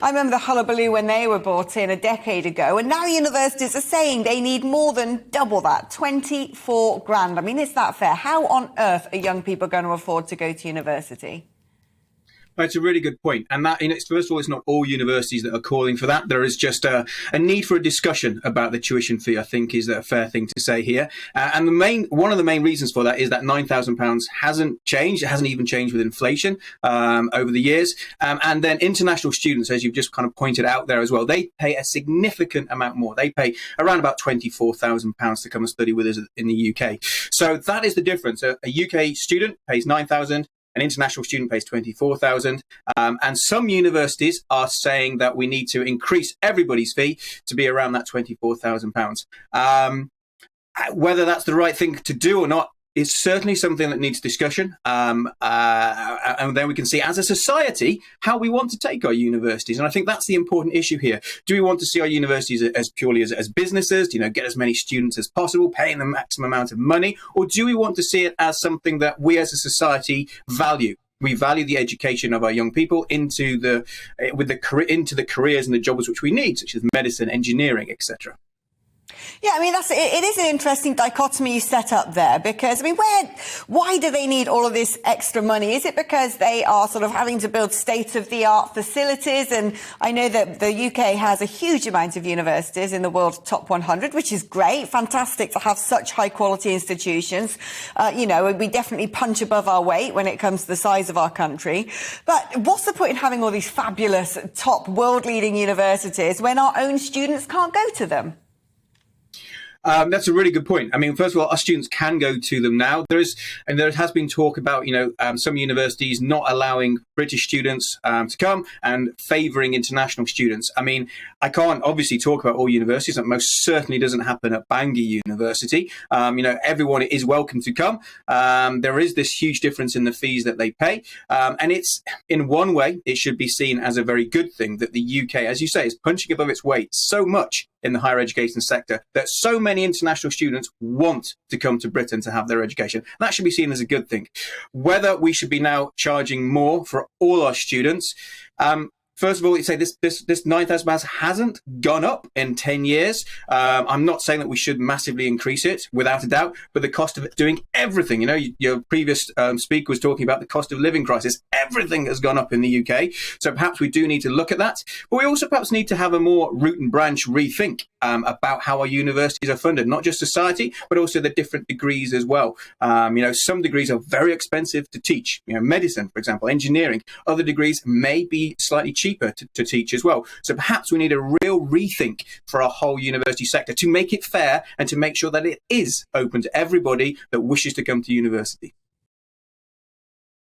I remember the hullabaloo when they were brought in a decade ago, and now universities are saying they need more than double that, 24 grand. I mean, is that fair? How on earth are young people going to afford to go to university? That's a really good point. And that, first of all, it's not all universities that are calling for that. There is just a need for a discussion about the tuition fee, I think, is a fair thing to say here. And one of the main reasons for that is that £9,000 hasn't changed. It hasn't even changed with inflation over the years. And then international students, as you've just kind of pointed out there as well, they pay a significant amount more. They pay around about £24,000 to come and study with us in the UK. So that is the difference. A UK student pays £9,000. An international student pays £24,000, and some universities are saying that we need to increase everybody's fee to be around that £24,000. Whether that's the right thing to do or not is certainly something that needs discussion. And then we can see, as a society, how we want to take our universities. And I think that's the important issue here. Do we want to see our universities as purely as businesses, get as many students as possible, paying the maximum amount of money? Or do we want to see it as something that we as a society value? We value the education of our young people into the careers and the jobs which we need, such as medicine, engineering, etc. Yeah, I mean, it is an interesting dichotomy you set up there, because, I mean, why do they need all of this extra money? Is it because they are sort of having to build state-of-the-art facilities? And I know that the UK has a huge amount of universities in the world's top 100, which is great, fantastic to have such high-quality institutions. We definitely punch above our weight when it comes to the size of our country. But what's the point in having all these fabulous, top, world-leading universities when our own students can't go to them? That's a really good point. I mean, first of all, our students can go to them now. There has been talk about, some universities not allowing British students to come and favouring international students. I mean, I can't obviously talk about all universities. That most certainly doesn't happen at Bangor University. Everyone is welcome to come. There is this huge difference in the fees that they pay. And it's, in one way, it should be seen as a very good thing that the UK, as you say, is punching above its weight so much in the higher education sector that so many international students want to come to Britain to have their education. That should be seen as a good thing. Whether we should be now charging more for all our students, first of all, you say this £9,000 hasn't gone up in 10 years. I'm not saying that we should massively increase it, without a doubt, but the cost of doing everything, your previous speaker was talking about the cost of living crisis. Everything has gone up in the UK. So perhaps we do need to look at that. But we also perhaps need to have a more root and branch rethink about how our universities are funded, not just society, but also the different degrees as well. Some degrees are very expensive to teach, medicine, for example, engineering. Other degrees may be slightly cheaper to teach as well. So perhaps we need a real rethink for our whole university sector to make it fair and to make sure that it is open to everybody that wishes to come to university.